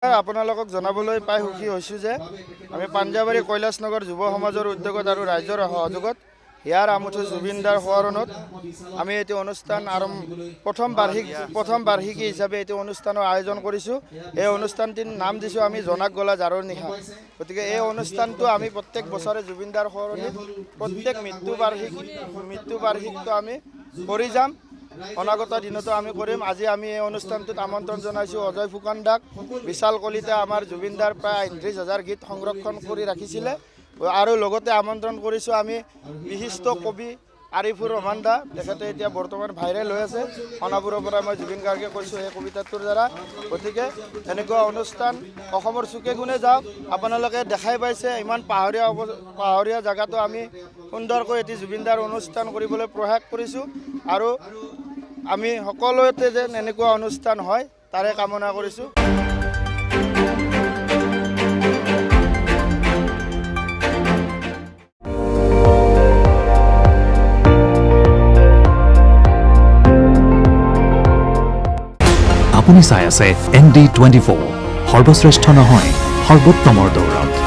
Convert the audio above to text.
আপোনালোকক জনাবলৈ পাই সুখী হৈছোঁ যে আমি পাঞ্জাবাৰী কৈলাশনগৰ যুৱ সমাজৰ উদ্যোগত আৰু ৰাইজৰ সহযোগত হিয়াৰ আমুঠু জুবিনদাৰ সোঁৱৰণত আমি এইটো অনুষ্ঠান প্ৰথম বাৰ্ষিকী হিচাপে এইটো অনুষ্ঠানৰ আয়োজন কৰিছোঁ। এই অনুষ্ঠানটিৰ নাম দিছোঁ আমি জনাক গলা জাৰৰ নিশা। গতিকে এই অনুষ্ঠানটো আমি প্ৰত্যেক বছৰে জুবিনদাৰ সোঁৱৰণিত প্ৰত্যেক মৃত্যু বাৰ্ষিকটো আমি কৰি যাম। অনাগত দিনতো আমি কৰিম। আজি আমি এই অনুষ্ঠানটোত আমন্ত্ৰণ জনাইছোঁ অজয় ফুকন দাক, বিশাল কলিতা। আমাৰ জুবিনদাৰ প্ৰায় ৩০,০০০ গীত সংৰক্ষণ কৰি ৰাখিছিলে। আৰু লগতে আমন্ত্ৰণ কৰিছোঁ আমি বিশিষ্ট কবি আৰিফুৰ ৰহমান দা। তেখেতে এতিয়া বৰ্তমান ভাইৰেল হৈ আছে। সোণাপুৰৰ পৰা মই জুবিন গাৰ্গে কৈছোঁ এই কবিতাটোৰ দ্বাৰা। গতিকে এনেকুৱা অনুষ্ঠান অসমৰ চুকে কোণে যাওক। আপোনালোকে দেখাই পাইছে ইমান পাহাৰীয়া জেগাতো আমি সুন্দৰকৈ এটি জুবিনদাৰ অনুষ্ঠান কৰিবলৈ প্ৰয়াস কৰিছোঁ। আৰু আমি সকলোতে যেন এনেকুৱা অনুষ্ঠান হয় তাৰে কামনা কৰিছোঁ। আপুনি চাই আছে ND24, সৰ্বশ্ৰেষ্ঠ নহয় সৰ্বোত্তমৰ দৌৰত।